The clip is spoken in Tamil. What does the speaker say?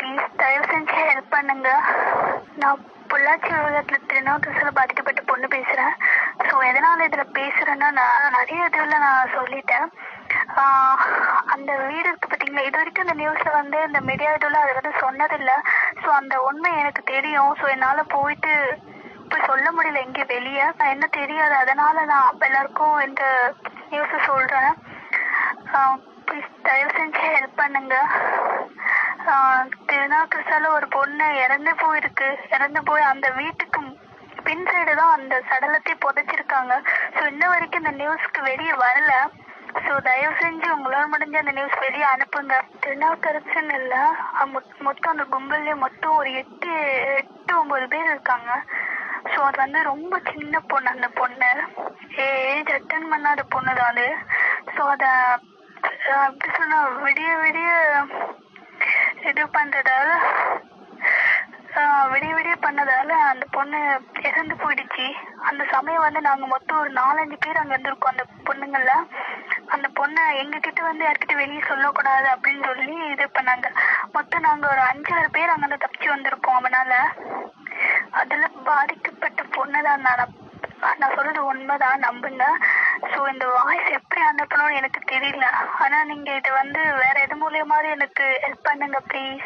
ப்ளீஸ் தயவு செஞ்சு ஹெல்ப் பண்ணுங்க. நான் பொள்ளாச்சி விவகாரத்தில் திருநாவுக்கரசால் பாதிக்கப்பட்ட பொண்ணு பேசுகிறேன். ஸோ எதனால் இதில் பேசுகிறேன்னா, நான் நிறைய இதில் நான் சொல்லிட்டேன். அந்த வீடு இருக்குது பார்த்தீங்களா, இது வரைக்கும் இந்த நியூஸில் வந்து இந்த மீடியா இதில் அதை வந்து சொன்னதில்லை. ஸோ அந்த உண்மை எனக்கு தெரியும். ஸோ என்னால் போய் சொல்ல முடியல எங்கே வெளியே. நான் என்ன தெரியாது, அதனால் நான் எல்லாருக்கும் இந்த நியூஸை சொல்கிறேன். ப்ளீஸ் தயவு செஞ்சு ஹெல்ப் பண்ணுங்க. திருநாவுக்கரசால ஒரு பொண்ணு இறந்து போய் அந்த வீட்டுக்கு பின் சைடு தான் அந்த சடலத்தை புதைச்சிருக்காங்க. ஸோ இன்ன வரைக்கும் இந்த நியூஸ்க்கு வெளியே வரல. ஸோ தயவு செஞ்சு உங்களால் முடிஞ்ச அந்த நியூஸ் வெளியே அனுப்புங்க. திருநாவுக்கரசன் இல்லை, மொத்தம் அந்த கும்பல்லே மொத்தம் ஒரு 8-9 பேர் இருக்காங்க. ஸோ அது வந்து ரொம்ப சின்ன பொண்ணு. அந்த பொண்ணு ஏஜ் அட்டன் பண்ணாத பொண்ணு தான் அது. ஸோ அதை எப்படி சொன்னால் விடிய இது பண்ணுறதால விடிய பண்ணதால அந்த பொண்ணு இறந்து போயிடுச்சு. அந்த சமயம் வந்து நாங்கள் மொத்தம் ஒரு 4-5 பேர் அங்கே இருந்திருக்கோம். அந்த பொண்ணுங்கள அந்த பொண்ணை எங்ககிட்ட வந்து யார்கிட்ட வெளியே சொல்லக்கூடாது அப்படின்னு சொல்லி இது பண்ணாங்க. மொத்தம் நாங்கள் ஒரு 5-6 பேர் அங்கேருந்து தப்பிச்சு வந்திருக்கோம். அவனால அதில் பாதிக்கப்பட்ட பொண்ணு தான் நான் சொல்றது உண்மைதான், நம்புங்க. ஸோ இந்த வாய்ஸ் எப்படி அனுப்பணும்னு எனக்கு தெரியல. ஆனால் நீங்கள் இதை வந்து வேற எது மூலியமாவது எனக்கு ஹெல்ப் பண்ணுங்க ப்ளீஸ்.